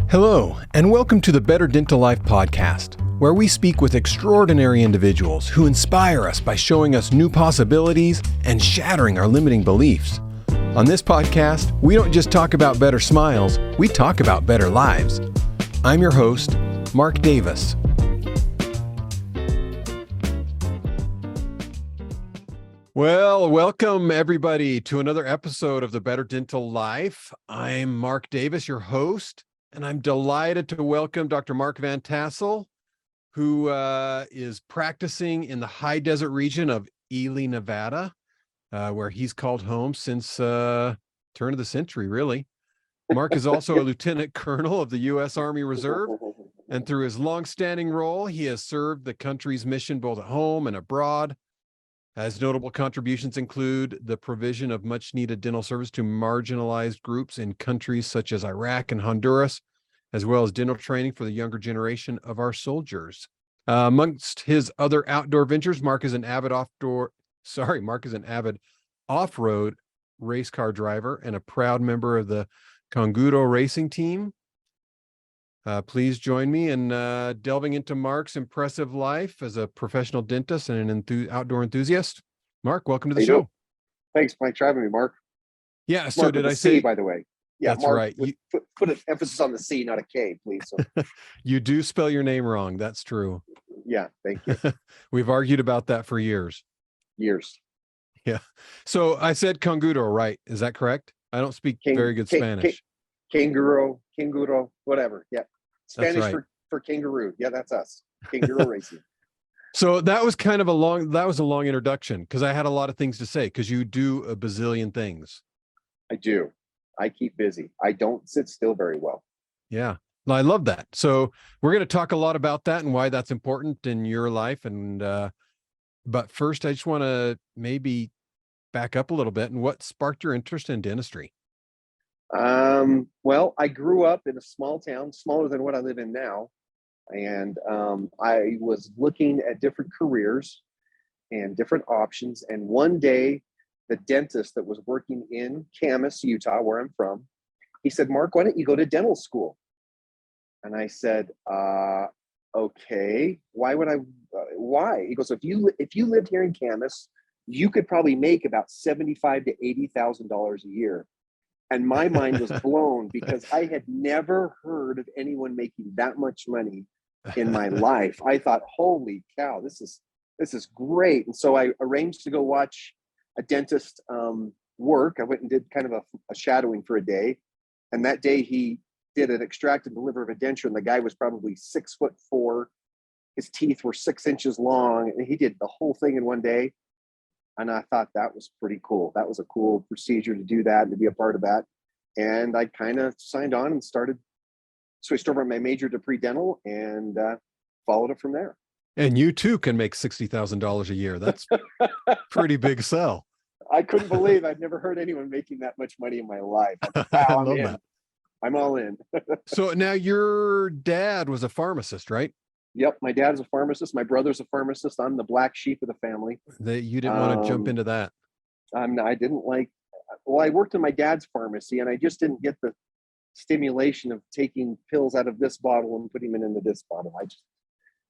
Hello, and welcome to the Better Dental Life podcast, where we speak with extraordinary individuals who inspire us by showing us new possibilities and shattering our limiting beliefs. On this podcast, we don't just talk about better smiles, we talk about better lives. I'm your host, Mark Davis. Well, welcome everybody to another episode of the Better Dental Life. I'm Mark Davis, your host. And I'm delighted to welcome Dr. Marc Van Tassell, who is practicing in the high desert region of Ely, Nevada, where he's called home since turn of the century, really. Mark is also a lieutenant colonel of the U.S. Army Reserve, and through his longstanding role, he has served the country's mission both at home and abroad. His notable contributions include the provision of much-needed dental service to marginalized groups in countries such as Iraq and Honduras, as well as dental training for the younger generation of our soldiers. Amongst his other outdoor ventures, Mark is an avid off-road race car driver and a proud member of the Conguro racing team. Please join me in delving into Mark's impressive life as a professional dentist and an outdoor enthusiast. Mark, welcome to the show. Thanks, Mike, for having me, Mark. Yeah, Mark so did I say? C, by the way. Yeah, that's Mark, right. Put an emphasis on the C, not a K, please. So. You do spell your name wrong. That's true. Yeah, thank you. We've argued about that for years. Yeah. So I said Conguro, right? Is that correct? I don't speak very good Spanish. Canguro, whatever. Yeah. Spanish right. for kangaroo. Yeah, that's us. Kangaroo racing. So that was kind of a long introduction because I had a lot of things to say because you do a bazillion things. I do. I keep busy. I don't sit still very well. Yeah. Well, I love that. So we're going to talk a lot about that and why that's important in your life. And, but first I just want to maybe back up a little bit and what sparked your interest in dentistry? Well, I grew up in a small town, smaller than what I live in now. And I was looking at different careers and different options. And one day, the dentist that was working in Camas, Utah, where I'm from, he said, "Mark, why don't you go to dental school?" And I said, okay, why would I, why? He goes, if you lived here in Camas, you could probably make about $75,000 to $80,000 a year. And my mind was blown because I had never heard of anyone making that much money in my life. I thought, holy cow, this is great. And so I arranged to go watch a dentist work. I went and did kind of a shadowing for a day. And that day he did an extract and deliver of a denture. And the guy was probably 6'4". His teeth were 6 inches long. And he did the whole thing in one day. And I thought that was pretty cool. That was a cool procedure to do that and to be a part of that. And I kind of signed on and switched over my major to pre-dental and followed it from there. And you too can make $60,000 a year. That's pretty big sell. I couldn't believe I'd never heard anyone making that much money in my life. I love that. I'm all in. So now your dad was a pharmacist, right? Yep. My dad is a pharmacist. My brother's a pharmacist. I'm the black sheep of the family. You didn't want to jump into that. I didn't like, well, I worked in my dad's pharmacy and I just didn't get the stimulation of taking pills out of this bottle and putting them into this bottle.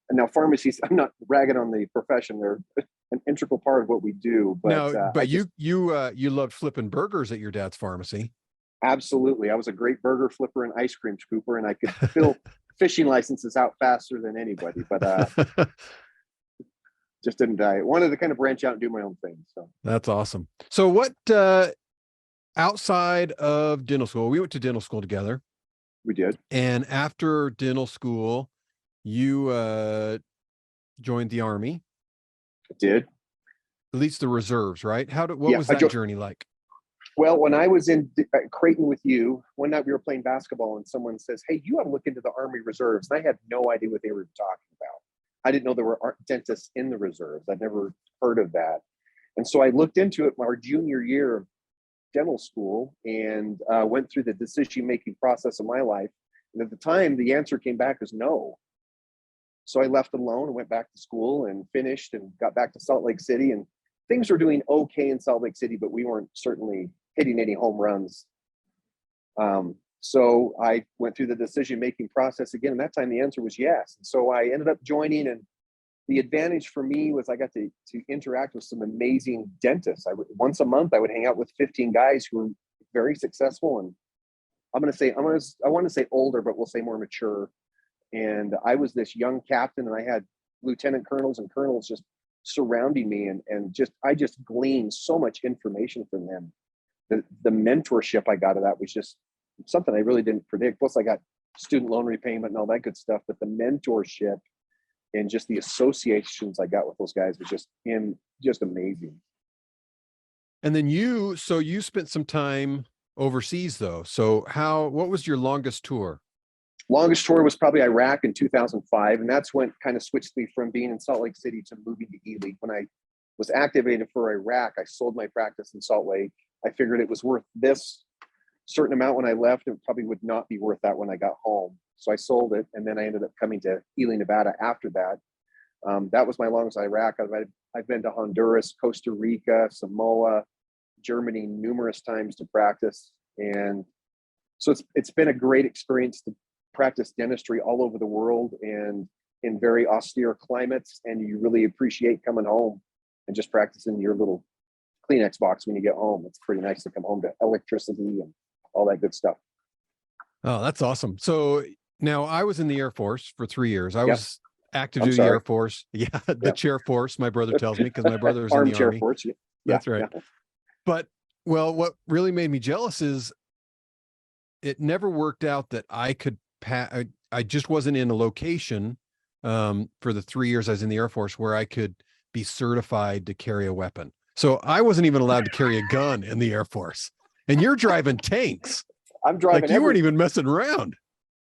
And now pharmacies, I'm not ragging on the profession. They're an integral part of what we do. But you loved flipping burgers at your dad's pharmacy. Absolutely. I was a great burger flipper and ice cream scooper, and I could fill fishing licenses out faster than anybody, but just didn't die. I wanted to kind of branch out and do my own thing. So that's awesome. So what, outside of dental school, we went to dental school together. We did. And after dental school, you joined the Army. I did. At least the reserves, right? What was that journey like? Well, when I was in Creighton with you, one night we were playing basketball and someone says, "Hey, you ought to look into the Army Reserves." And I had no idea what they were talking about. I didn't know there were dentists in the reserves. I'd never heard of that. And so I looked into it our junior year of dental school and went through the decision-making process of my life. And at the time, the answer came back as no. So I left it alone and went back to school and finished and got back to Salt Lake City. And things were doing okay in Salt Lake City, but we weren't certainly hitting any home runs. So I went through the decision-making process again, and that time the answer was yes. And so I ended up joining, and the advantage for me was I got to interact with some amazing dentists. Once a month, I would hang out with 15 guys who were very successful, and I want to say older, but we'll say more mature. And I was this young captain, and I had lieutenant colonels and colonels just surrounding me, and I just gleaned so much information from them. The mentorship I got of that was just something I really didn't predict. Plus, I got student loan repayment and all that good stuff. But the mentorship and just the associations I got with those guys was just amazing. And then you spent some time overseas though. So what was your longest tour? Longest tour was probably Iraq in 2005. And that's when kind of switched me from being in Salt Lake City to moving to Ely. When I was activated for Iraq, I sold my practice in Salt Lake. I figured it was worth this certain amount when I left. It probably would not be worth that when I got home. So I sold it. And then I ended up coming to Ely, Nevada after that. That was my longest Iraq. I've been to Honduras, Costa Rica, Samoa, Germany numerous times to practice. And so it's been a great experience to practice dentistry all over the world and in very austere climates. And you really appreciate coming home and just practicing your little Kleenex box when you get home. It's pretty nice to come home to electricity and all that good stuff. Oh, that's awesome. So now I was in the Air Force for 3 years. I was active duty Air Force. Yeah. The chair force, my brother tells me, because my brother was in the Army. Force. Yeah. That's right. Yeah. But what really made me jealous is it never worked out that I could I just wasn't in a location for the 3 years I was in the Air Force where I could be certified to carry a weapon. So I wasn't even allowed to carry a gun in the Air Force. And you're driving tanks. I'm driving. Like you weren't even messing around.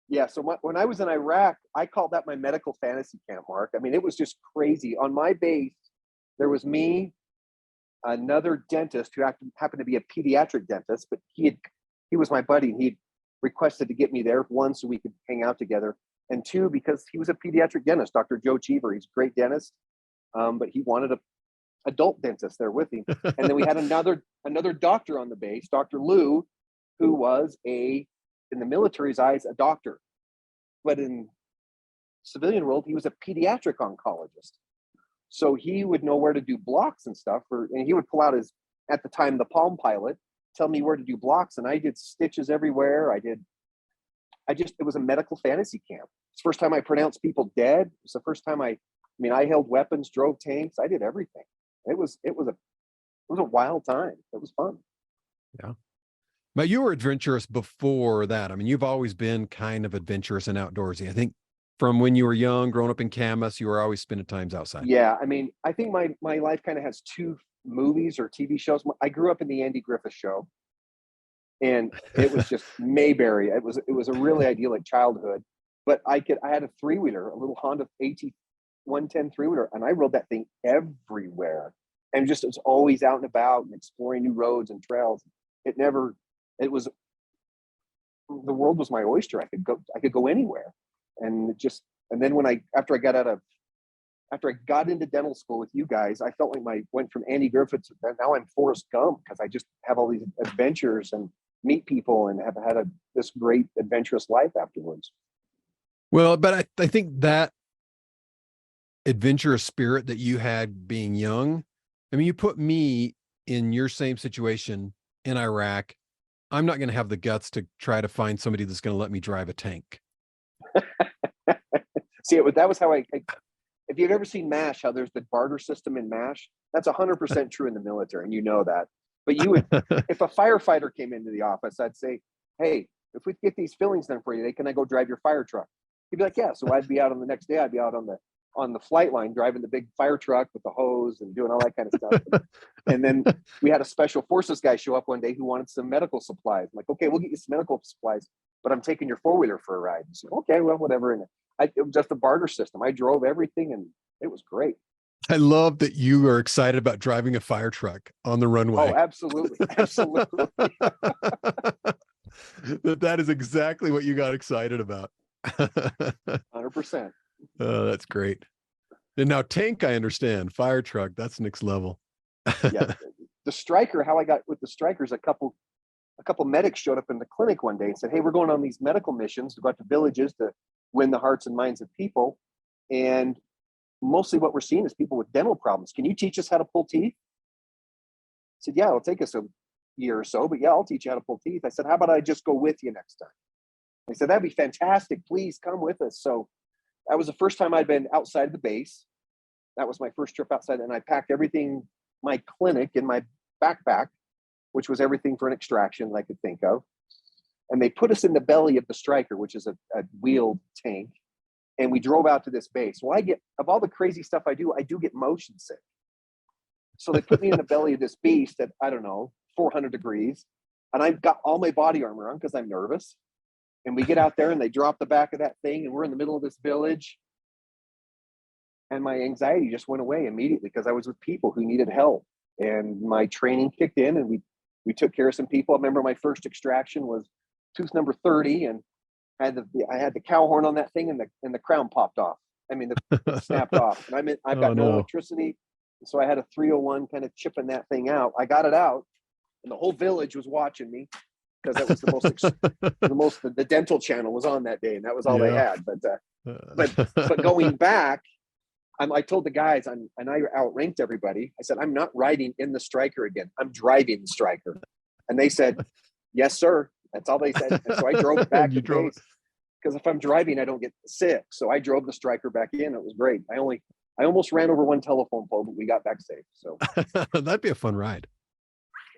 Yeah. So when I was in Iraq, I called that my medical fantasy camp, Mark. I mean, it was just crazy. On my base, there was me, another dentist who happened to be a pediatric dentist, but he was my buddy, and he requested to get me there, one, so we could hang out together, and two, because he was a pediatric dentist, Dr. Joe Cheever. He's a great dentist, but he wanted a adult dentist there with him. And then we had another doctor on the base, Dr. Lou, who was in the military's eyes, a doctor, but in civilian world, he was a pediatric oncologist. So he would know where to do blocks and stuff, and he would pull out his, at the time, the Palm Pilot, tell me where to do blocks. And I did stitches everywhere. It was a medical fantasy camp. It's the first time I pronounced people dead. It's the first time I held weapons, drove tanks. I did everything. It was a wild time. It was fun. Yeah. But you were adventurous before that. I mean, you've always been kind of adventurous and outdoorsy. I think from when you were young, growing up in Camas, you were always spending times outside. Yeah. I mean, I think my life kind of has two movies or TV shows. I grew up in the Andy Griffith Show, and it was just Mayberry. It was a really idyllic childhood. But I had a three-wheeler, a little Honda AT 110 three-wheeler, and I rode that thing everywhere, and just was always out and about and exploring new roads and trails. The world was my oyster. I could go anywhere. And then after I got into dental school with you guys, I felt like went from Andy Griffith to now I'm Forrest Gump, because I just have all these adventures and meet people and have had this great adventurous life afterwards. Well, but I think that adventurous spirit that you had being young, I mean, you put me in your same situation in Iraq. I'm not going to have the guts to try to find somebody that's going to let me drive a tank. See, that was how if you've ever seen MASH, how there's the barter system in MASH, that's 100% true in the military, and you know that. But if a firefighter came into the office, I'd say, hey, if we get these fillings done for you, can I go drive your fire truck? He'd be like, yeah. So I'd be out on the next day, I'd be out on the flight line driving the big fire truck with the hose and doing all that kind of stuff. And then we had a special forces guy show up one day who wanted some medical supplies. I'm like, okay, we'll get you some medical supplies, but I'm taking your four-wheeler for a ride. He said, okay, well, whatever. And it was just a barter system. I drove everything, and it was great. I love that you are excited about driving a fire truck on the runway. Oh, absolutely. Absolutely. That is exactly what you got excited about. 100%. Oh, that's great. And now tank, I understand. Fire truck, that's next level. Yeah. The Striker, how I got with the Strikers, a couple a couple medics showed up in the clinic one day and said, hey, we're going on these medical missions to go out to villages to win the hearts and minds of people. And mostly what we're seeing is people with dental problems. Can you teach us how to pull teeth? I said, yeah, it'll take us a year or so, but yeah, I'll teach you how to pull teeth. I said, how about I just go with you next time? They said, that'd be fantastic. Please come with us. So that was the first time I'd been outside of the base. That was my first trip outside. And I packed everything, my clinic, in my backpack, which was everything for an extraction that I could think of. And they put us in the belly of the Striker, which is a wheeled tank. And we drove out to this base. Well, of all the crazy stuff I do get motion sick. So they put me in the belly of this beast at, I don't know, 400 degrees. And I've got all my body armor on because I'm nervous. And we get out there and they drop the back of that thing and we're in the middle of this village. And my anxiety just went away immediately because I was with people who needed help. And my training kicked in and we took care of some people. I remember my first extraction was tooth number 30 and I had the cow horn on that thing and the crown popped off. I mean, it snapped off. And I've got no electricity. So I had a 301 kind of chipping that thing out. I got it out and the whole village was watching me because that was the dental channel was on that day and that was all they had. But going back, I told the guys, and I outranked everybody. I said, I'm not riding in the Striker again. I'm driving the Striker. And they said, yes, sir. That's all they said. And so I drove back to base because if I'm driving, I don't get sick. So I drove the Striker back in. It was great. I almost ran over one telephone pole, but we got back safe. So that'd be a fun ride.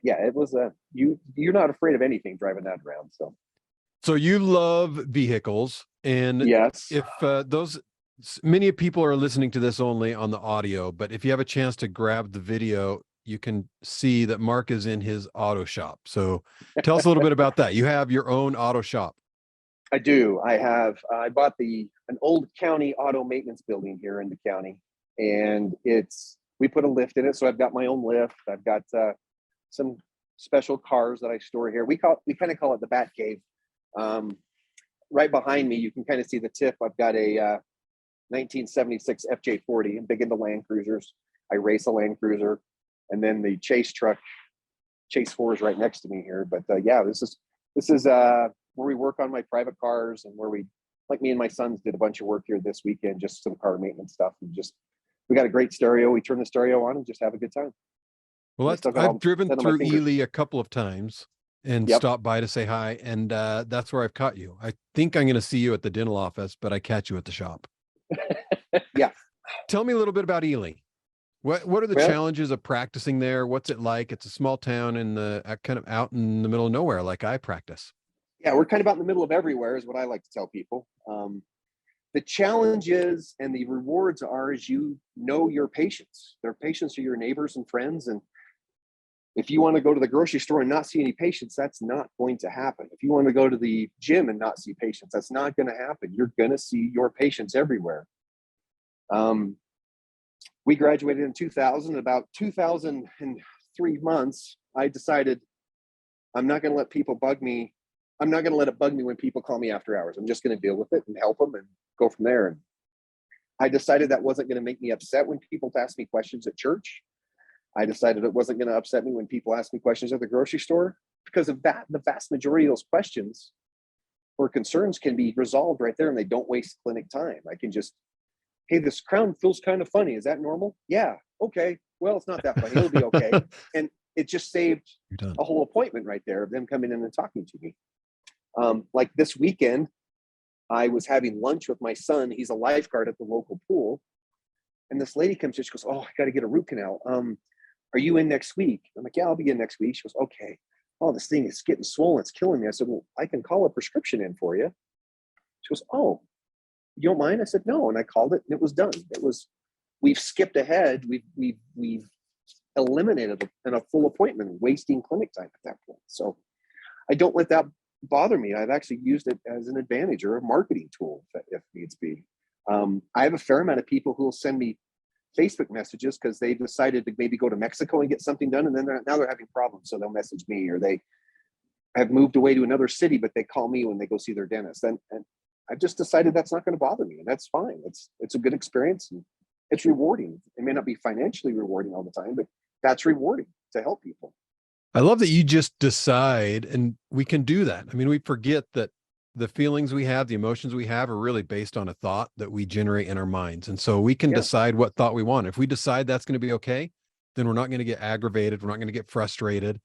Yeah, it was you're not afraid of anything driving that around. So you love vehicles, and yes, if many people are listening to this only on the audio, but if you have a chance to grab the video, you can see that Mark is in his auto shop. So tell us a little bit about that. You have your own auto shop. I do. I bought an old county auto maintenance building here in the county, and we put a lift in it. So I've got my own lift. I've got some special cars that I store here. We kind of call it the Bat Cave. Right behind me, you can kind of see the tip. I've got a 1976 FJ40. I'm big into Land Cruisers. I race a Land Cruiser, and then the Chase truck, Chase 4 is right next to me here. But yeah, this is where we work on my private cars, and where me and my sons did a bunch of work here this weekend, just some car maintenance stuff. And we got a great stereo. We turn the stereo on and just have a good time. Well, I've driven through Ely a couple of times and stopped by to say hi, and that's where I've caught you. I think I'm going to see you at the dental office, but I catch you at the shop. Yeah. Tell me a little bit about Ely. What are the challenges of practicing there? What's it like? It's a small town kind of out in the middle of nowhere, like I practice. Yeah, we're kind of out in the middle of everywhere is what I like to tell people. The challenges and the rewards are as you know your patients. Their patients are your neighbors and friends. And if you want to go to the grocery store and not see any patients, that's not going to happen. If you want to go to the gym and not see patients, that's not going to happen. You're going to see your patients everywhere. We graduated in 2000. About 2003 months, I decided I'm not going to let people bug me. I'm not going to let it bug me when people call me after hours. I'm just going to deal with it and help them and go from there. And I decided that wasn't going to make me upset when people asked me questions at church. I decided it wasn't going to upset me when people asked me questions at the grocery store, because of that, the vast majority of those questions or concerns can be resolved right there, and they don't waste clinic time. I can just, hey, this crown feels kind of funny. Is that normal? Yeah. Okay. Well, it's not that funny. It'll be okay. And it just saved a whole appointment right there of them coming in and talking to me. Like this weekend, I was having lunch with my son. He's a lifeguard at the local pool. And this lady comes in, she goes, oh, I got to get a root canal. Are you in next week? I'm like, yeah, I'll be in next week. She goes, okay. Oh, this thing is getting swollen. It's killing me. I said, well, I can call a prescription in for you. She goes, oh, you don't mind? I said, no. And I called it and it was done. We've skipped ahead. We've eliminated a full appointment, wasting clinic time at that point. So I don't let that bother me. I've actually used it as an advantage or a marketing tool if needs be. I have a fair amount of people who will send me Facebook messages because they decided to maybe go to Mexico and get something done, and then now they're having problems, so they'll message me, or they have moved away to another city, but they call me when they go see their dentist. And I've just decided that's not going to bother me, and that's fine. It's a good experience, and it's rewarding. It may not be financially rewarding all the time, but that's rewarding to help people. I love that you just decide, and we can do that. I mean, we forget that the feelings we have, the emotions we have are really based on a thought that we generate in our minds. And so we can Yeah. decide what thought we want. If we decide that's going to be okay, then we're not going to get aggravated. We're not going to get frustrated.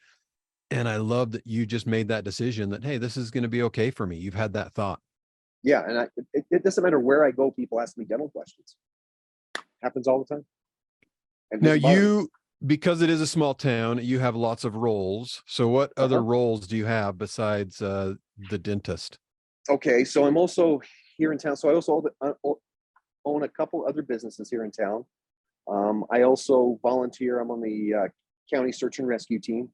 And I love that you just made that decision that, hey, this is going to be okay for me. You've had that thought. Yeah. And it doesn't matter where I go, people ask me dental questions. Happens all the time. And Now doesn't bother me. because it is a small town, you have lots of roles. So what other Uh-huh. roles do you have besides the dentist? Okay. So I'm also here in town. So I also own a couple other businesses here in town. I also volunteer. I'm on the county search and rescue team,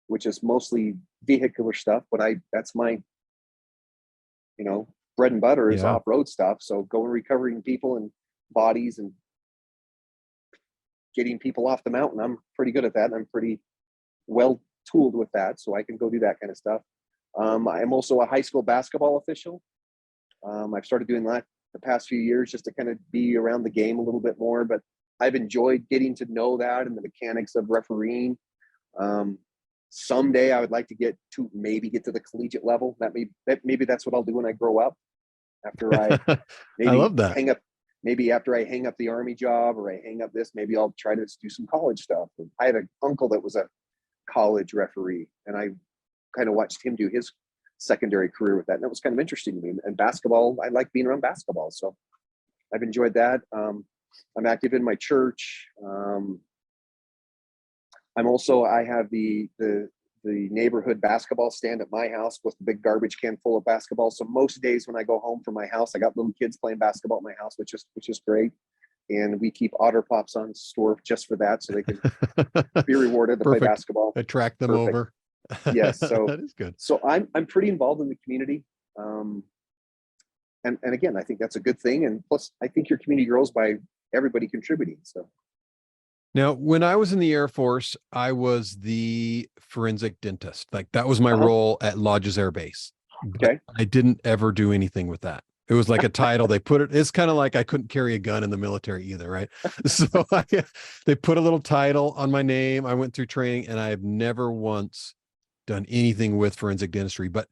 which is mostly vehicular stuff, but that's my, bread and butter is Yeah. off-road stuff. So going recovering people and bodies and getting people off the mountain. I'm pretty good at that. I'm pretty well tooled with that. So I can go do that kind of stuff. I'm also a high school basketball official. I've started doing that the past few years just to kind of be around the game a little bit more, but I've enjoyed getting to know that and the mechanics of refereeing. Someday I would like to get to the collegiate level. Maybe that's what I'll do when I grow up. After I I maybe love that. maybe after I hang up the army job or I hang up this, maybe I'll try to do some college stuff. I had an uncle that was a college referee, and I kind of watched him do his secondary career with that, and that was kind of interesting to me. And basketball, I like being around basketball, so I've enjoyed that. I'm active in my church. I have the neighborhood basketball stand at my house with a big garbage can full of basketball. So most days when I go home from my house, I got little kids playing basketball at my house, which is great. And we keep Otter Pops on store just for that, so they can be rewarded to play Perfect. basketball. Attract them Perfect. over. Yes. So That is good. so I'm pretty involved in the community. And again, I think that's a good thing. And plus, I think your community grows by everybody contributing. So Now, when I was in the Air Force, I was the forensic dentist. Like that was my uh-huh. role at Lodges Air Base. But Okay. I didn't ever do anything with that. It was like a title. It's kind of like I couldn't carry a gun in the military either, right? So they put a little title on my name. I went through training and I have never once done anything with forensic dentistry. But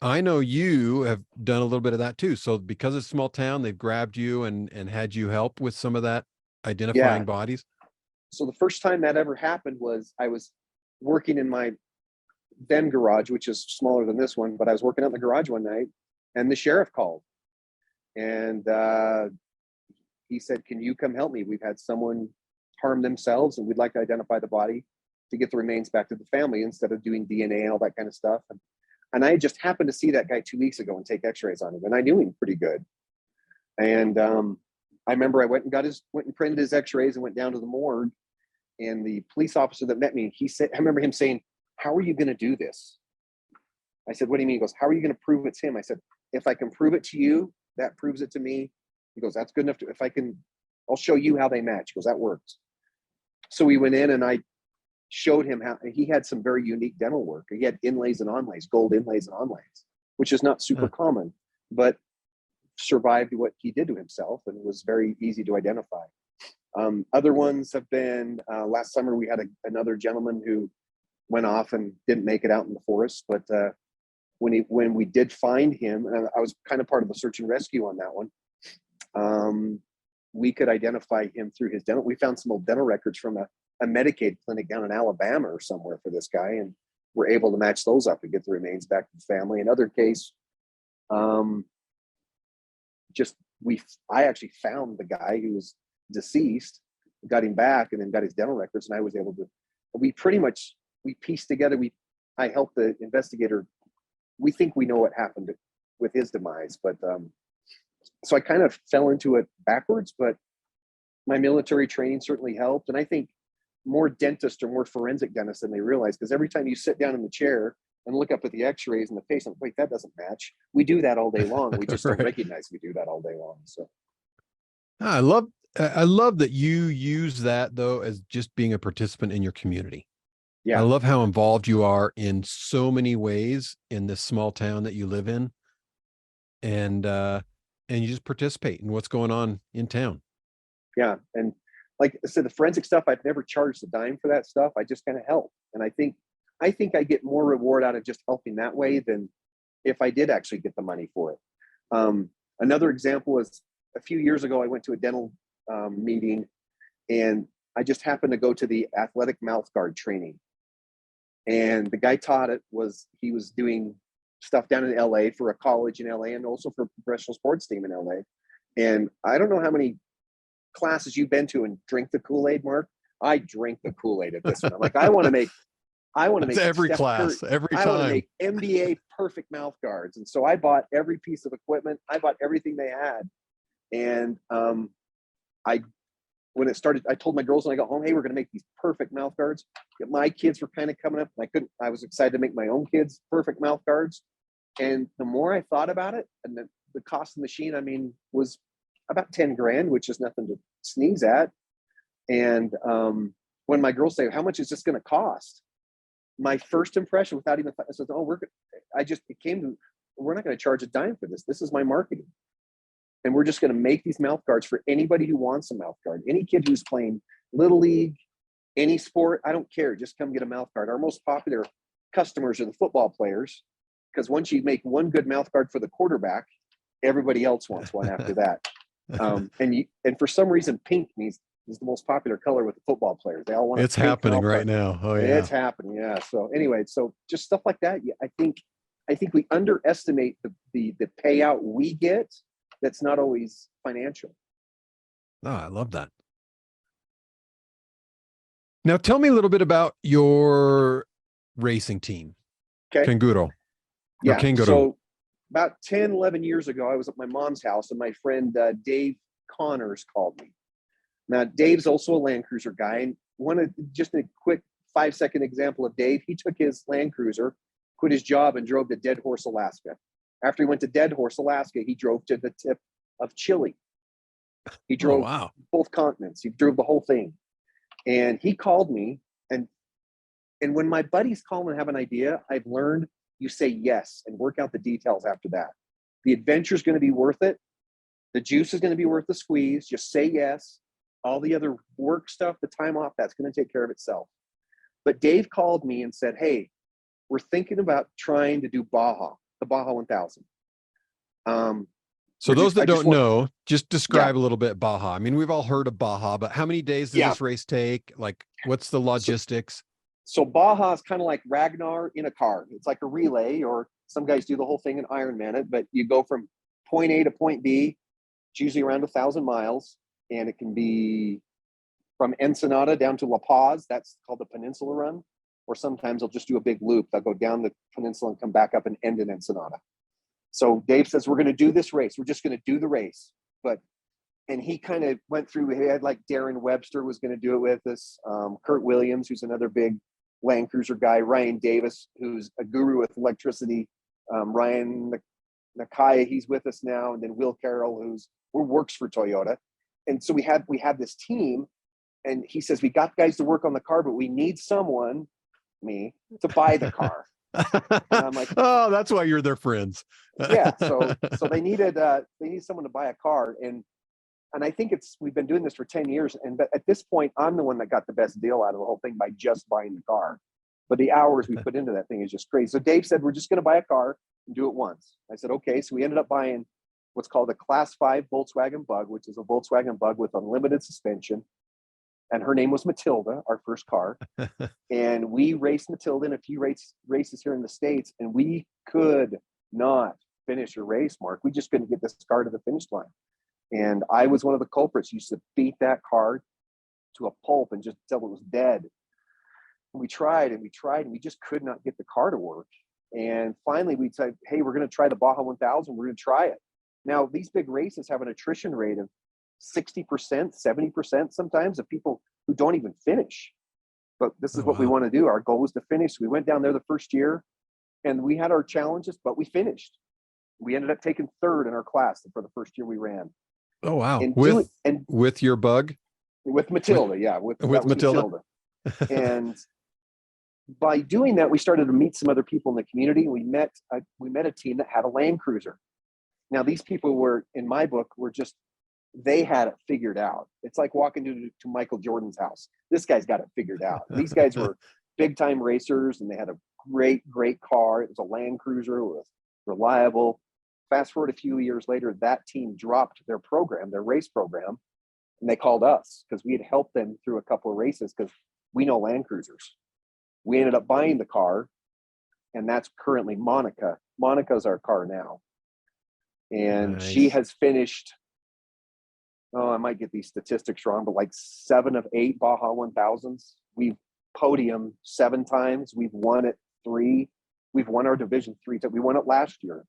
I know you have done a little bit of that too. So because it's a small town, they've grabbed you and had you help with some of that identifying Yeah. bodies. So the first time that ever happened was I was working in my then garage, which is smaller than this one, but I was working out in the garage one night, and the sheriff called, and he said, "Can you come help me? We've had someone harm themselves, and we'd like to identify the body to get the remains back to the family instead of doing DNA and all that kind of stuff." And I just happened to see that guy 2 weeks ago and take X-rays on him, and I knew him pretty good. And I remember I went and printed his X-rays and went down to the morgue. And the police officer that met me, I remember him saying, "How are you going to do this?" I said, "What do you mean?" He goes, "How are you going to prove it's him?" I said, "If I can prove it to you, that proves it to me." He goes, "That's good enough. I'll show you how they match." He goes, "That works." So we went in and I showed him how he had some very unique dental work. He had inlays and onlays, gold inlays and onlays, which is not super Huh. common, but survived what he did to himself and was very easy to identify. Other ones have been last summer. We had another gentleman who went off and didn't make it out in the forest. But when we did find him, and I was kind of part of the search and rescue on that one, we could identify him through his dental. We found some old dental records from a Medicaid clinic down in Alabama or somewhere for this guy, and we're able to match those up and get the remains back to the family. Another case, I actually found the guy who was deceased, got him back, and then got his dental records, and I was able to. We pieced together. I helped the investigator. We think we know what happened with his demise, but so I kind of fell into it backwards. But my military training certainly helped, and I think more dentists are more forensic dentists than they realize, because every time you sit down in the chair and look up at the X-rays and the patient, wait, that doesn't match. We do that all day long. We just Right. don't recognize we do that all day long. So I love that you use that though as just being a participant in your community. I yeah, love how involved you are in so many ways in this small town that you live in, and you just participate in what's going on in town. yeah, and like I said, the forensic stuff, I've never charged a dime for that stuff. I just kind of help, and I think I think I get more reward out of just helping that way than if I did actually get the money for it. Another example is a few years ago, I went to a dental meeting, and I just happened to go to the athletic mouth guard training. And the guy taught it he was doing stuff down in LA for a college in LA and also for a professional sports team in LA. And I don't know how many classes you've been to and drink the Kool-Aid, Mark. I drink the Kool-Aid at this one. I'm like, I want to make every class, every I want to time. make NBA perfect mouth guards. And so I bought every piece of equipment. I bought everything they had. And when it started, I told my girls when I got home, hey, we're going to make these perfect mouth guards. My kids were kind of coming up. I was excited to make my own kids perfect mouth guards. And the more I thought about it, and the cost of the machine, I mean, was about 10 grand, which is nothing to sneeze at. And when my girls say, how much is this going to cost? My first impression, without even, I said, we're not going to charge a dime for this. This is my marketing. And we're just going to make these mouth guards for anybody who wants a mouth guard. Any kid who's playing Little League, any sport, I don't care. Just come get a mouth guard. Our most popular customers are the football players, because once you make one good mouth guard for the quarterback, everybody else wants one after that. And for some reason, pink is the most popular color with the football players. They all want. It's happening right now. Oh yeah, it's happening. Yeah. So anyway, so just stuff like that. Yeah, I think we underestimate the payout we get. That's not always financial. Oh, I love that. Now tell me a little bit about your racing team. Okay. Kanguro. Yeah. Kanguro. So about 10, 11 years ago, I was at my mom's house, and my friend Dave Connors called me. Now, Dave's also a Land Cruiser guy. And just a quick 5-second example of Dave, he took his Land Cruiser, quit his job, and drove to Dead Horse, Alaska. After he went to Dead Horse, Alaska, he drove to the tip of Chile. He drove both continents. He drove the whole thing. And he called me. And when my buddies call and have an idea, I've learned you say yes and work out the details after that. The adventure is going to be worth it. The juice is going to be worth the squeeze. Just say yes. All the other work stuff, the time off, that's going to take care of itself. But Dave called me and said, hey, we're thinking about trying to do Baja, the Baja 1000. So those that don't know, just describe a little bit Baja. I mean, we've all heard of Baja, but how many days does this race take? Like, what's the logistics? So Baja is kind of like Ragnar in a car. It's like a relay, or some guys do the whole thing in Ironman it, but you go from point A to point B. It's usually around 1,000 miles, and it can be from Ensenada down to La Paz. That's called the Peninsula Run. Or sometimes they'll just do a big loop. They'll go down the peninsula and come back up and end in Ensenada. So Dave says, we're going to do this race. We're just going to do the race. And he kind of went through, he had like Darren Webster was going to do it with us. Kurt Williams, who's another big Land Cruiser guy. Ryan Davis, who's a guru with electricity. Ryan Nakaya, he's with us now. And then Will Carroll, who works for Toyota. And so we had this team, and he says, we got guys to work on the car, but we need someone, me, to buy the car. And I'm like, oh, that's why you're their friends. Yeah. So they needed someone to buy a car. And I think we've been doing this for 10 years. But at this point, I'm the one that got the best deal out of the whole thing by just buying the car. But the hours we put into that thing is just crazy. So Dave said, we're just going to buy a car and do it once. I said, okay. So we ended up buying what's called a Class 5 Volkswagen Bug, which is a Volkswagen Bug with unlimited suspension. And her name was Matilda, our first car. And we raced Matilda in a few races here in the States, and we could not finish a race, Mark. We just couldn't get this car to the finish line. And I was one of the culprits who used to beat that car to a pulp and just until it was dead. And we tried, and we just could not get the car to work. And finally we said, hey, we're going to try the Baja 1000. We're going to try it. Now, these big races have an attrition rate of 60%, 70% sometimes of people who don't even finish. But this is what we want to do. Our goal was to finish. We went down there the first year, and we had our challenges, but we finished. We ended up taking third in our class for the first year we ran. Oh, wow. And with your bug? With Matilda, yeah. With Matilda. And by doing that, we started to meet some other people in the community. We met a team that had a Land Cruiser. Now, these people were, in my book, they had it figured out. It's like walking to Michael Jordan's house. This guy's got it figured out. These guys were big time racers, and they had a great car. It was a Land Cruiser. It was reliable. Fast forward a few years later, that team dropped their program, their race program, and they called us because we had helped them through a couple of races because we know Land Cruisers. We ended up buying the car, and that's currently Monica. Monica's our car now. And Nice. she has finished, I might get these statistics wrong, but like 7 of 8 Baja 1000s. We've podiumed 7 times. We've won it 3. We've won our division 3 times. We won it last year.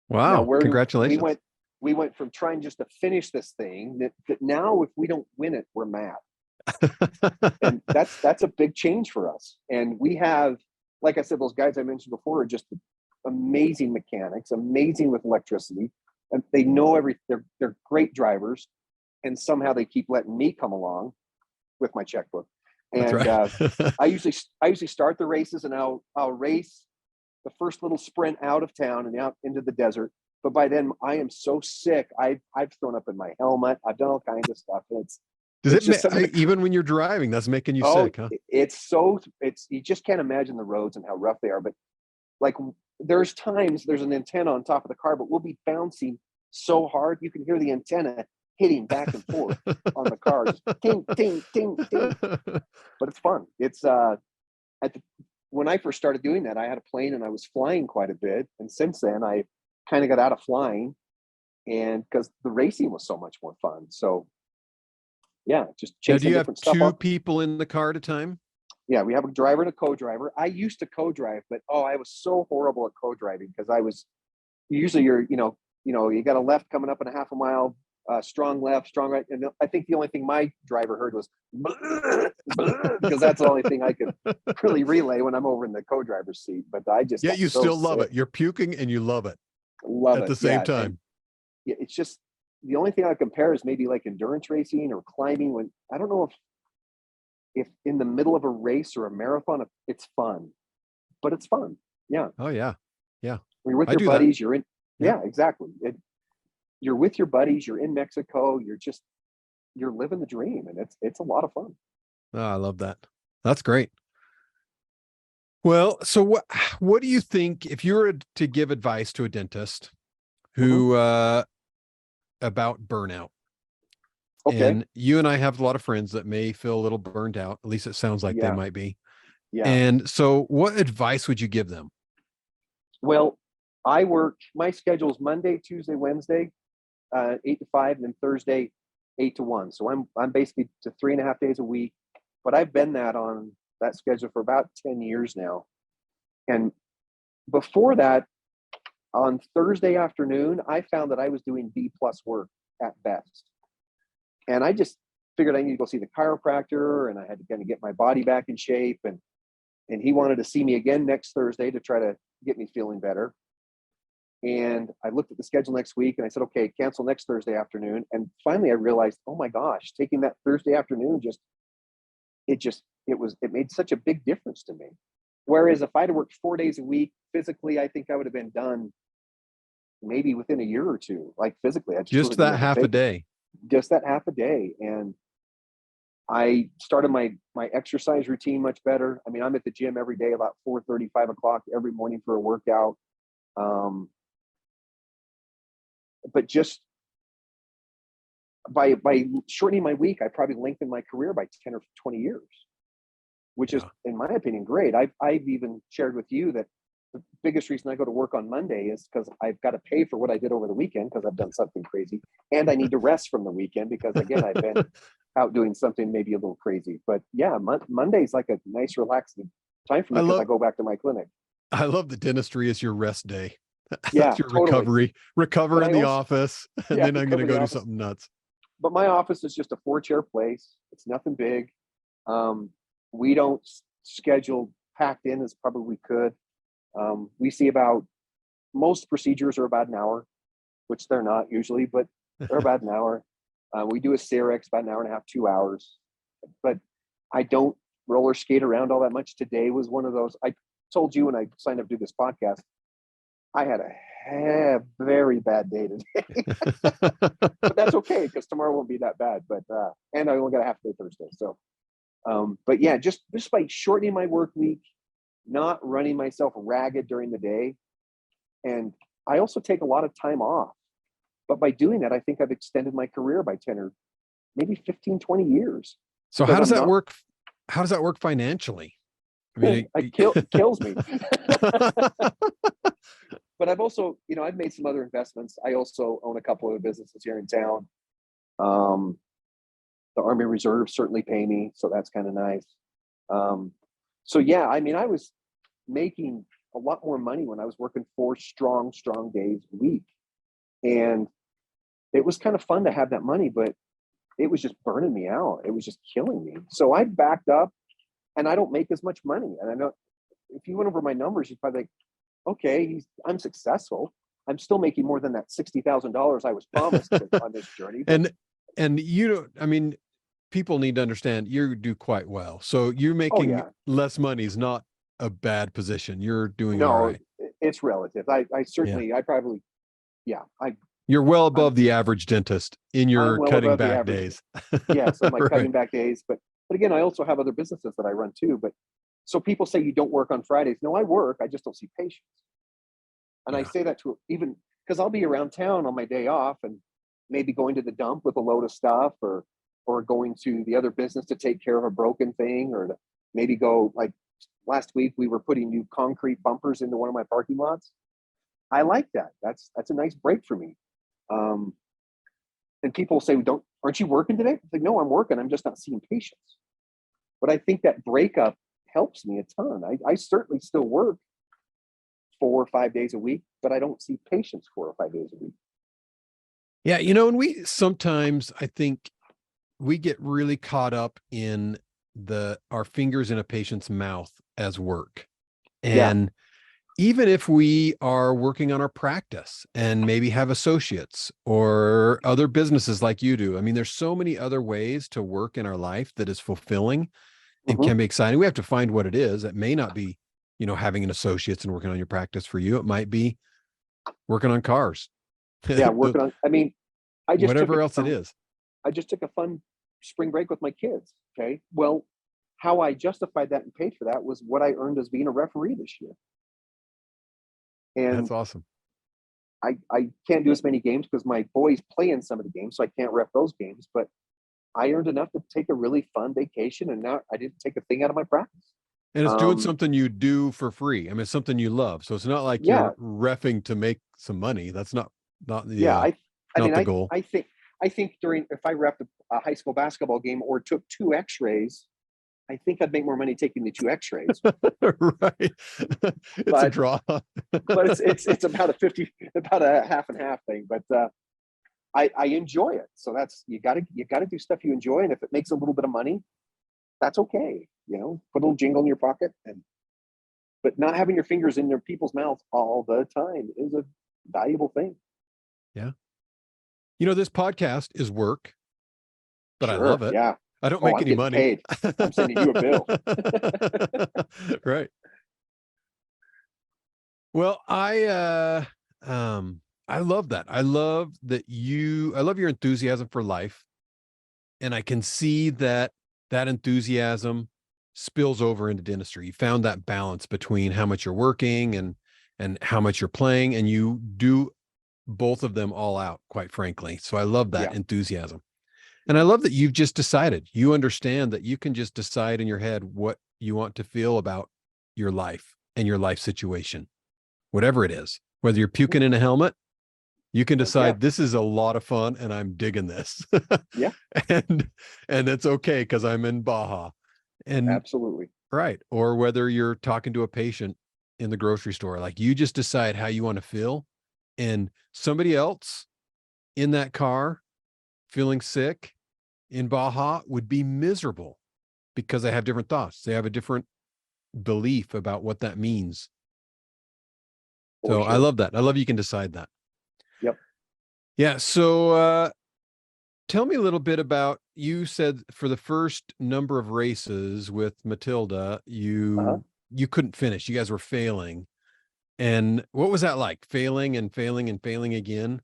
Wow. Congratulations. We went from trying just to finish this thing that now if we don't win it, we're mad. And that's a big change for us. And we have, like I said, those guys I mentioned before are just amazing mechanics, amazing with electricity, and they know everything. They're great drivers, and somehow they keep letting me come along with my checkbook. And That's right. I usually start the races, and I'll race the first little sprint out of town and out into the desert. But by then I am so sick. I've thrown up in my helmet. I've done all kinds of stuff. Even when you're driving, that's making you sick, huh? It's you just can't imagine the roads and how rough they are. But like there's times there's an antenna on top of the car, but we'll be bouncing so hard you can hear the antenna hitting back and forth on the car, just ting, ting, ting, ting. But it's fun. It's when I first started doing that, I had a plane and I was flying quite a bit. And since then, I kind of got out of flying, and because the racing was so much more fun. So yeah, just chasing different stuff. Do you have 2 people in the car at a time? Yeah, we have a driver and a co-driver. I used to co-drive, but I was so horrible at co-driving because I was usually you got a left coming up in a half a mile, strong left, strong right, and I think the only thing my driver heard was because that's the only thing I could really relay when I'm over in the co-driver's seat. But I just you still love it. You're puking and you love it. Love it at the same time. And it's just the only thing I compare is maybe like endurance racing or climbing. When I don't know if in the middle of a race or a marathon, it's fun, but it's fun. Yeah. Oh yeah. Yeah. When you're with your buddies, you're in. Yeah, exactly. You're with your buddies. You're in Mexico. You're living the dream, and it's a lot of fun. Oh, I love that. That's great. Well, so what do you think if you were to give advice to a dentist who about burnout? Okay. And you and I have a lot of friends that may feel a little burned out. At least it sounds like they might be. Yeah. And so what advice would you give them? Well, my schedule is Monday, Tuesday, Wednesday, 8 to 5, and then Thursday, 8 to 1. So I'm basically to 3.5 days a week, but I've been on that schedule for about 10 years now. And before that, on Thursday afternoon, I found that I was doing B+ work at best. And I just figured I need to go see the chiropractor, and I had to kind of get my body back in shape. And he wanted to see me again next Thursday to try to get me feeling better. And I looked at the schedule next week and I said, okay, cancel next Thursday afternoon. And finally I realized, oh my gosh, taking that Thursday afternoon, it made such a big difference to me. Whereas if I'd worked 4 days a week physically, I think I would have been done maybe within a year or two, like physically. Just that half a day. Just that half a day. And I started my exercise routine much better. I mean, I'm at the gym every day about 4:30, 5 o'clock every morning for a workout. But just by shortening my week, I probably lengthened my career by 10 or 20 years, which is, in my opinion, great. I've even shared with you that the biggest reason I go to work on Monday is because I've got to pay for what I did over the weekend because I've done something crazy, and I need to rest from the weekend because, again, I've been out doing something maybe a little crazy. But yeah, Monday's like a nice relaxing time for me because I go back to my clinic. I love the dentistry as your rest day. Yeah, that's your totally. recover in the office, and then I'm going to go do something nuts. But my office is just a 4-chair place. It's nothing big. We don't schedule packed in as probably we could. We see most procedures are about an hour, which they're not usually, but they're about an hour. We do a Cerex about an hour and a half, 2 hours. But I don't roller skate around all that much. Today was one of those. I told you when I signed up to do this podcast, I had a very bad day today. But that's okay because tomorrow won't be that bad. But and I only got a half day Thursday. So But yeah, just by shortening my work week, not running myself ragged during the day. And I also take a lot of time off. But by doing that, I think I've extended my career by 10 or maybe 15, 20 years. So how does that work? How does that work financially? I mean, it kills me. But I've also, I've made some other investments. I also own a couple of businesses here in town. The Army Reserve certainly pay me, so that's kind of nice. So yeah, I mean, I was making a lot more money when I was working 4 strong days a week. And it was kind of fun to have that money, but it was just burning me out. It was just killing me. So I backed up, and I don't make as much money. And I know if you went over my numbers, you'd probably think, okay, I'm successful. I'm still making more than that $60,000 I was promised on this journey. And I mean, people need to understand you do quite well. So you're making less money is not a bad position. You're doing all right. It's relative. I certainly, I probably, you're well above the average dentist in your cutting back days. Yes, on my cutting back days. But again, I also have other businesses that I run too. But so people say you don't work on Fridays. No, I work. I just don't see patients. And I say that to even because I'll be around town on my day off and maybe going to the dump with a load of stuff or going to the other business to take care of a broken thing, or to maybe go, like last week we were putting new concrete bumpers into one of my parking lots. I like that. That's a nice break for me. And people say, aren't you working today? It's like, no, I'm working. I'm just not seeing patients. But I think that breakup helps me a ton. I certainly still work 4 or 5 days a week, but I don't see patients 4 or 5 days a week. Yeah. And we sometimes, I think we get really caught up in our fingers in a patient's mouth as work. And even if we are working on our practice and maybe have associates or other businesses like you do, I mean, there's so many other ways to work in our life that is fulfilling and can be exciting. We have to find what it is. It may not be, having an associates and working on your practice for you. It might be working on cars. Yeah, working on, I mean, whatever else it is. I just took a fun spring break with my kids. Okay. Well, how I justified that and paid for that was what I earned as being a referee this year. And that's awesome. I can't do as many games because my boys play in some of the games, so I can't ref those games. But I earned enough to take a really fun vacation, and now I didn't take a thing out of my practice. And it's doing something you do for free. I mean, it's something you love. So it's not like you're reffing to make some money. That's not the the goal. I think if I reffed a high school basketball game or took 2 X-rays, I think I'd make more money taking the 2 X-rays. Right. It's a draw. But it's about a half and half thing. But I enjoy it. So that's you gotta do stuff you enjoy. And if it makes a little bit of money, that's okay. Put a little jingle in your pocket, but not having your fingers in their people's mouths all the time is a valuable thing. Yeah. This podcast is work, but I love it. Yeah. I don't make any money. Paid. I'm sending you a bill. Right. Well, I love that. I love your enthusiasm for life. And I can see that enthusiasm spills over into dentistry. You found that balance between how much you're working and how much you're playing, and you do both of them all out, quite frankly. So I love that enthusiasm. And I love that you've just decided. You understand that you can just decide in your head what you want to feel about your life and your life situation, whatever it is. Whether you're puking in a helmet, you can decide this is a lot of fun and I'm digging this. And it's okay because I'm in Baja. And absolutely. Right. Or whether you're talking to a patient in the grocery store, like you just decide how you want to feel. And somebody else in that car feeling sick in Baja would be miserable because they have different thoughts. They have a different belief about what that means. So I love that. I love you can decide that. Yep. Yeah. So tell me a little bit about, you said for the first number of races with Matilda, you couldn't finish. You guys were failing. And what was that like? Failing and failing and failing again?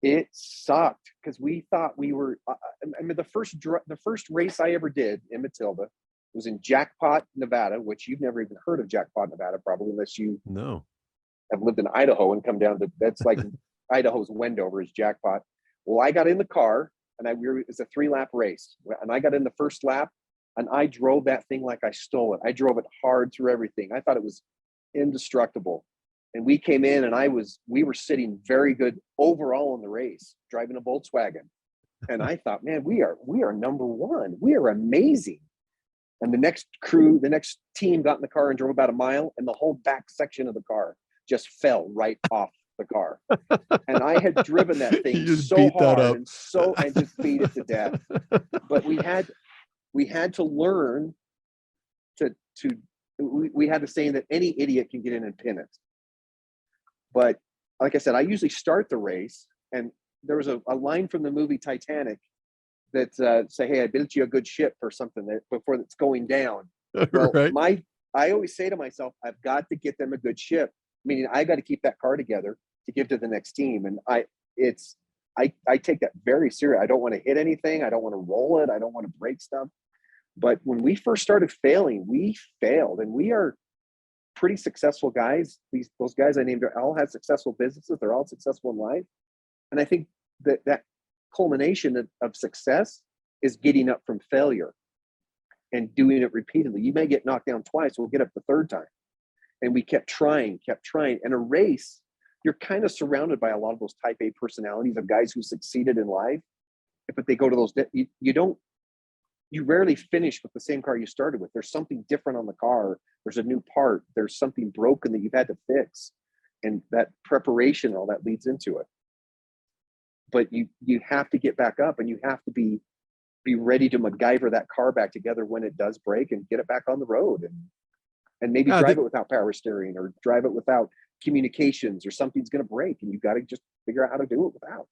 It sucked because we thought we were. I mean, the first race I ever did in Matilda was in Jackpot, Nevada, which you've never even heard of Jackpot, Nevada, probably unless you No. have lived in Idaho and come down to. That's like Idaho's Wendover is Jackpot. Well, I got in the car and it's a 3-lap race, and I got in the first lap, and I drove that thing like I stole it. I drove it hard through everything. I thought it was indestructible. And we came in, and we were sitting very good overall in the race, driving a Volkswagen. And I thought, man, we are number one. We are amazing. And the next team got in the car and drove about a mile, and the whole back section of the car just fell right off the car. And I had driven that thing so hard and just beat it to death. But we had to learn we had the saying that any idiot can get in and pin it. But like I said, I usually start the race, and there was a line from the movie Titanic that say, "Hey, I built you a good ship," or something before it's going down. Well, Right. I always say to myself, I've got to get them a good ship, meaning I got to keep that car together to give to the next team. And I take that very serious. I don't want to hit anything. I don't want to roll it. I don't want to break stuff. But when we first started failing, we failed, and we are pretty successful guys. Those guys I named all had successful businesses. They're all successful in life. And I think that culmination of success is getting up from failure and doing it repeatedly. You may get knocked down twice, we'll get up the third time. And we kept trying. And a race, you're kind of surrounded by a lot of those type A personalities of guys who succeeded in life. But they go to those, you rarely finish with the same car you started with. There's something different on the car. There's a new part. There's something broken that you've had to fix. And that preparation, all that leads into it. But you have to get back up, and you have to be ready to MacGyver that car back together when it does break, and get it back on the road, and maybe drive it without power steering, or drive it without communications, or something's going to break, and you've got to just figure out how to do it without.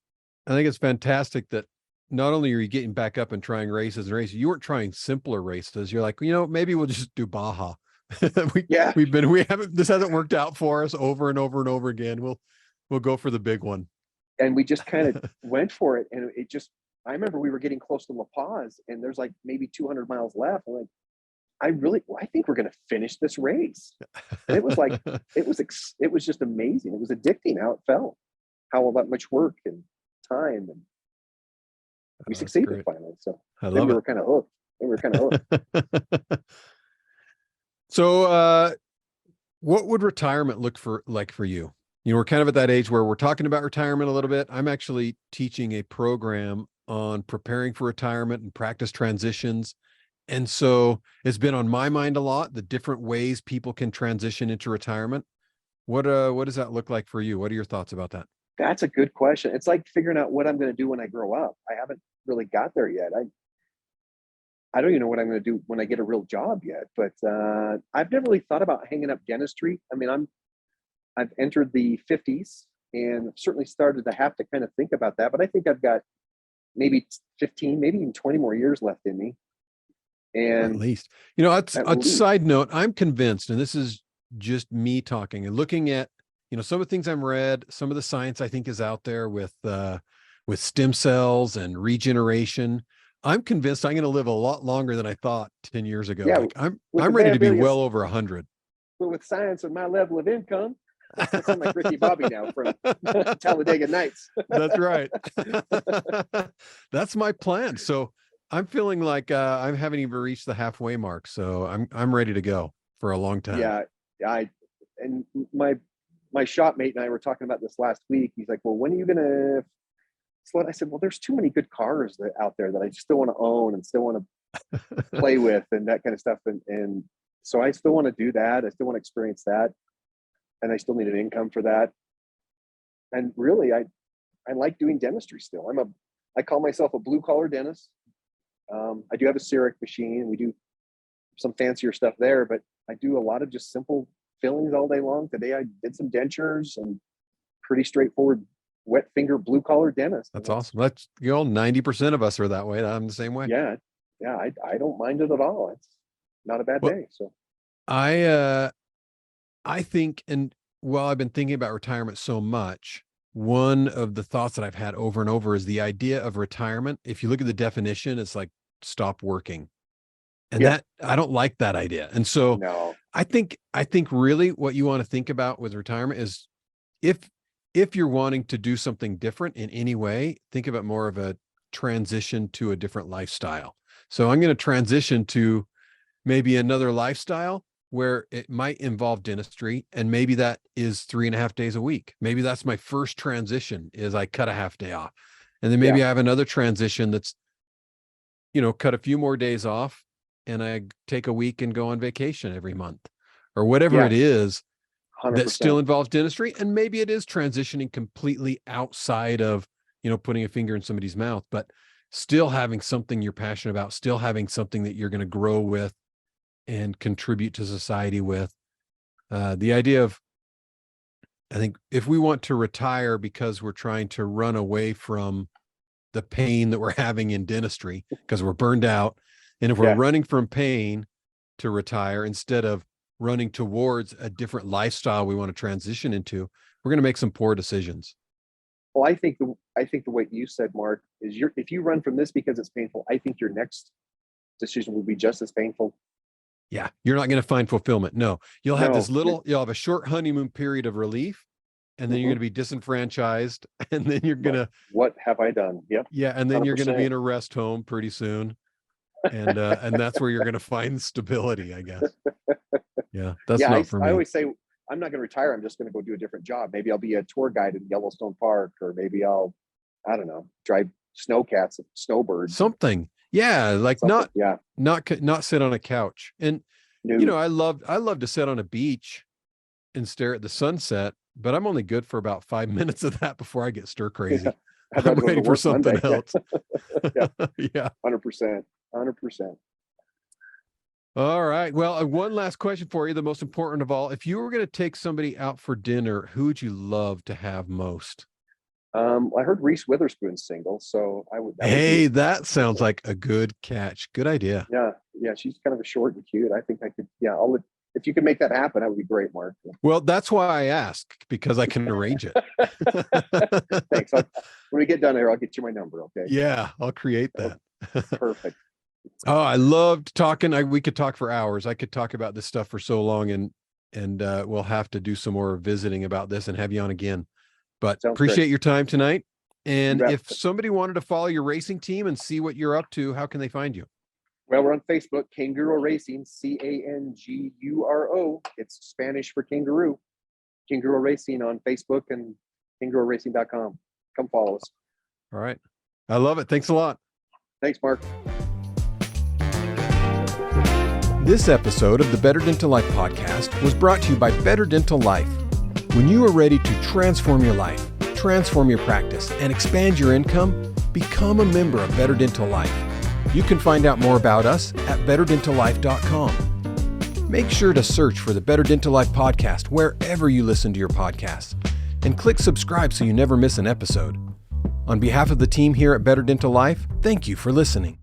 I think it's fantastic that not only are you getting back up and trying races, you weren't trying simpler races. You're like, maybe we'll just do Baja. This hasn't worked out for us over and over and over again. We'll go for the big one. And we just kind of went for it. And I remember we were getting close to La Paz, and there's like maybe 200 miles left. I'm like, I think we're going to finish this race. And it was like, it was just amazing. It was addicting how it felt, how much work and time, and we succeeded finally. So we were kind of hooked. So, what would retirement look like for you? We're kind of at that age where we're talking about retirement a little bit. I'm actually teaching a program on preparing for retirement and practice transitions. And so it's been on my mind a lot, the different ways people can transition into retirement. What does that look like for you? What are your thoughts about that? That's a good question. It's like figuring out what I'm going to do when I grow up. I haven't really got there yet. I don't even know what I'm going to do when I get a real job yet, but I've never really thought about hanging up dentistry. I mean, I've entered the 50s, and certainly started to have to kind of think about that, but I think I've got maybe 15, maybe even 20 more years left in me. And at least, a side note, I'm convinced, and this is just me talking and looking at, some of the things I've read, some of the science I think is out there with stem cells and regeneration. I'm convinced I'm going to live a lot longer than I thought 10 years ago. Yeah, I'm ready to be well over 100. But with science and my level of income, I sound like Ricky Bobby now from Talladega Nights. That's right. That's my plan. So I'm feeling like I haven't even reached the halfway mark. So I'm ready to go for a long time. Yeah, and my shop mate and I were talking about this last week. He's like, "Well, when are you gonna?" So I said, "Well, there's too many good cars out there that I still want to own and still want to play with and that kind of stuff." And so I still want to do that. I still want to experience that. And I still need an income for that. And really, I like doing dentistry still. I call myself a blue collar dentist. I do have a CEREC machine. We do some fancier stuff there, but I do a lot of just simple fillings all day long. Today I did some dentures, and pretty straightforward wet finger blue collar dentist. That's awesome. That's 90% of us are that way. I'm the same way. Yeah. I don't mind it at all. It's not a bad day. So I think, and I've been thinking about retirement so much, one of the thoughts that I've had over and over is the idea of retirement. If you look at the definition, it's like stop working. And Yeah. that I don't like that idea. And so No. I think really what you want to think about with retirement is if you're wanting to do something different in any way, think about more of a transition to a different lifestyle. So I'm going to transition to maybe another lifestyle where it might involve dentistry, and maybe that is 3.5 days a week. Maybe that's my first transition, is I cut a half day off. And then maybe I have another transition that's, cut a few more days off and I take a week and go on vacation every month or whatever it is 100%. that still involves dentistry. And maybe it is transitioning completely outside of, putting a finger in somebody's mouth, but still having something you're passionate about, still having something that you're going to grow with and contribute to society with. The idea of, I think if we want to retire because we're trying to run away from the pain that we're having in dentistry because we're burned out, and if we're running from pain to retire instead of running towards a different lifestyle we want to transition into, we're going to make some poor decisions. Well, I think the way you said, Mark, is if you run from this because it's painful, I think your next decision will be just as painful. Yeah, you're not going to find fulfillment. No, you'll have you'll have a short honeymoon period of relief, and then you're going to be disenfranchised, and then you're going to, what have I done? Yep. Yeah, and then 100%. you're going to be in a rest home pretty soon, and that's where you're going to find stability, I guess. Yeah, that's not for me. I always say I'm not going to retire. I'm just going to go do a different job. Maybe I'll be a tour guide in Yellowstone Park, or maybe I don't know, drive snowcats, snowbirds, something. Yeah, like not sit on a couch. And I love to sit on a beach and stare at the sunset, but I'm only good for about 5 minutes of that before I get stir crazy. I'm ready for something else. Yeah. 100%. All right. Well, one last question for you, the most important of all. If you were going to take somebody out for dinner, who would you love to have most? I heard Reese Witherspoon's single, so I would. That sounds like a good catch. Good idea. Yeah, she's kind of a short and cute. I think I could. Yeah, if you could make that happen, that would be great, Mark. Well, that's why I ask, because I can arrange it. Thanks. When we get done here, I'll get you my number. Okay. Yeah, I'll create that. Perfect. Oh, I loved talking. We could talk for hours. I could talk about this stuff for so long, and we'll have to do some more visiting about this and have you on again. But appreciate your time tonight. And if somebody wanted to follow your racing team and see what you're up to, how can they find you? Well, we're on Facebook, Kanguro Racing, Canguro. It's Spanish for kangaroo. Kanguro Racing on Facebook and kanguroracing.com. Come follow us. All right. I love it. Thanks a lot. Thanks, Mark. This episode of the Better Dental Life podcast was brought to you by Better Dental Life. When you are ready to transform your life, transform your practice, and expand your income, become a member of Better Dental Life. You can find out more about us at betterdentallife.com. Make sure to search for the Better Dental Life podcast wherever you listen to your podcasts, and click subscribe so you never miss an episode. On behalf of the team here at Better Dental Life, thank you for listening.